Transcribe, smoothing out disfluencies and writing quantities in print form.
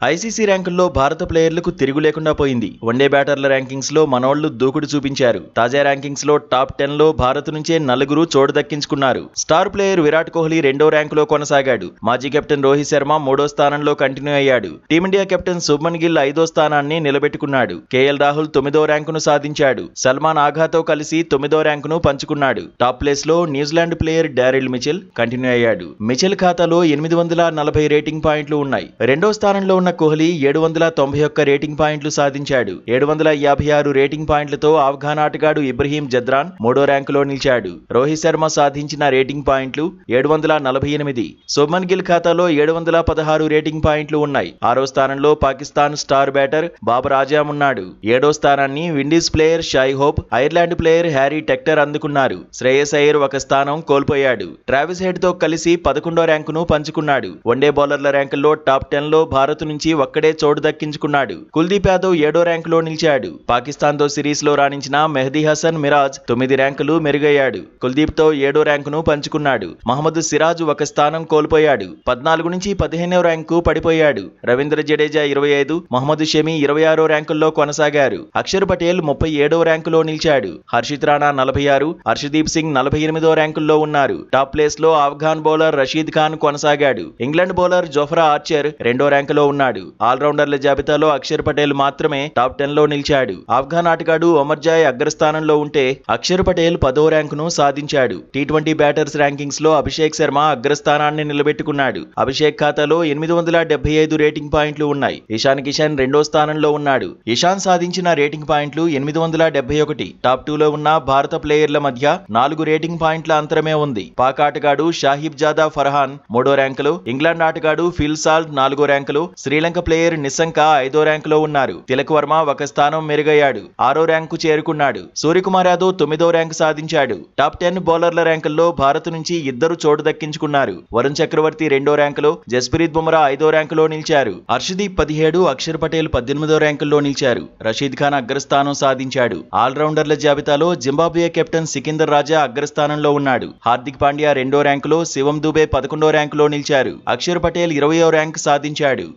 ICC ర్యాంకుల్లో భారత ప్లేయర్లకు తిరుగు లేకుండా పోయింది. వన్డే బ్యాటర్ల ర్యాంకింగ్స్ లో మనోళ్లు దూకుడు చూపించారు. తాజా ర్యాంకింగ్స్ లో టాప్ 10 లో భారత్ నుంచే నలుగురు చోటు దక్కించుకున్నారు. స్టార్ ప్లేయర్ విరాట్ కోహ్లీ రెండో ర్యాంకులో కొనసాగాడు. మాజీ కెప్టెన్ రోహిత్ శర్మ మూడో స్థానంలో కంటిన్యూ అయ్యాడు. టీమిండియా కెప్టెన్ శుభ్మన్ గిల్ ఐదో స్థానాన్ని నిలబెట్టుకున్నాడు. కేఎల్ రాహుల్ తొమ్మిదో ర్యాంకును సాధించాడు. సల్మాన్ ఆఘాతో కలిసి తొమ్మిదో ర్యాంకును పంచుకున్నాడు. టాప్ ప్లేస్ లో New Zealand player Daryl Mitchell continue అయ్యాడు. మిచెల్ ఖాతాలో 840 రేటింగ్ పాయింట్లు ఉన్నాయి. రెండో స్థానంలో ఉన్న కోహ్లీ 791 రేటింగ్ పాయింట్లు సాధించాడు. 756 రేటింగ్ పాయింట్లతో ఆఫ్ఘాన్ ఆటగాడు ఇబ్రహీం జద్రాన్ మూడో ర్యాంకులో నిలిచాడు. రోహిత్ శర్మ సాధించిన రేటింగ్ పాయింట్లు 748. శుభ్మన్ గిల్ ఖాతాలో 716 రేటింగ్ పాయింట్లు ఉన్నాయి. ఆరో స్థానంలో పాకిస్తాన్ స్టార్ బ్యాటర్ బాబర్ ఆజమ్ ఉన్నాడు. ఏడో స్థానాన్ని Windies player షాయ్ hope, Ireland player Harry Tector అందుకున్నారు. శ్రేయస్ అయ్యర్ ఒక స్థానం కోల్పోయాడు. ట్రావిస్ హెడ్ తో కలిసి 11వ ర్యాంకును పంచుకున్నాడు. వన్డే బౌలర్ల ర్యాంకుల్లో టాప్ 10 లో భారత్ నుంచి ఒక్కడే చోటు దక్కించుకున్నాడు. కుల్దీప్ యాదవ్ 7వ ర్యాంకులో నిలిచాడు. పాకిస్తాన్ తో సిరీస్ లో రాణించిన మెహదీ హసన్ మిరాజ్ 9 ర్యాంకులు మెరుగయ్యాడు. కుల్దీప్ తో 7వ ర్యాంకును పంచుకున్నాడు. మహమ్మద్ సిరాజ్ ఒక స్థానం కోల్పోయాడు. 14 నుంచి 15వ ర్యాంకు పడిపోయాడు. రవీంద్ర జడేజా 25, మహమ్మద్ షమి 26వ ర్యాంకుల్లో కొనసాగారు. అక్షర్ పటేల్ 37వ ర్యాంకులో నిలిచాడు. హర్షిత్ రాణా 46, హర్షదీప్ సింగ్ 48వ ర్యాంకుల్లో ఉన్నారు. టాప్ ప్లేస్ లో ఆఫ్ఘాన్ బౌలర్ రషీద్ ఖాన్ కొనసాగాడు. ఇంగ్లాండ్ బౌలర్ జోఫ్రా ఆర్చర్ రెండో ర్యాంకులో ఉన్నాడు. ఆల్రౌండర్ల జాబితాలో అక్షర్ పటేల్ మాత్రమే టాప్ 10 లో నిలిచాడు. ఆఫ్ఘాన్ ఆటగాడు ఒమర్జాయ్ అగ్రస్థానంలో ఉంటే అక్షర్ పటేల్ 10వ ర్యాంకును సాధించాడు. టీ20 బ్యాటర్స్ ర్యాంకింగ్స్ లో అభిషేక్ శర్మ అగ్రస్థానాన్ని నిలబెట్టుకున్నాడు. అభిషేక్ ఖాతాలో 875 రేటింగ్ పాయింట్లు ఉన్నాయి. ఇషాన్ కిషన్ రెండో స్థానంలో ఉన్నాడు. ఇషాన్ సాధించిన రేటింగ్ పాయింట్లు 871. టాప్ 2 లో ఉన్న భారత ప్లేయర్ల మధ్య 4 రేటింగ్ పాయింట్ల అంతరమే ఉంది. పాక్ ఆటగాడు షాహిబ్ జాదా ఫర్హాన్ మూడో ర్యాంకులో, ఇంగ్లాండ్ ఆటగాడు ఫిల్ సాల్ట్ 4వ ర్యాంకులో, శ్రీలంక ప్లేయర్ నిశంక 5వ ర్యాంకులో ఉన్నారు. తిలక్ వర్మ ఒక స్థానం మెరుగయ్యాడు. 6వ ర్యాంకు చేరుకున్నాడు. సూర్యకుమార్ యాదవ్ 9వ ర్యాంకు సాధించాడు. టాప్ 10 బౌలర్ల ర్యాంకుల్లో భారత్ నుంచి ఇద్దరు చోటు దక్కించుకున్నారు. వరుణ్ చక్రవర్తి రెండో ర్యాంకులో, జస్ప్రీత్ బుమ్రా 5వ ర్యాంకులో నిలిచారు. హర్షదీప్ 17, అక్షర్ పటేల్ 18వ ర్యాంకుల్లో నిలిచారు. రషీద్ ఖాన్ అగ్రస్థానం సాధించాడు. ఆల్రౌండర్ల జాబితాలో జింబాబ్వే కెప్టెన్ సికిందర్ రాజా అగ్రస్థానంలో ఉన్నాడు. హార్దిక్ పాండ్యా రెండో ర్యాంకులో, శివం దుబే 11వ ర్యాంకులో నిలిచారు. అక్షర్ పటేల్ 20వ ర్యాంకు సాధించాడు.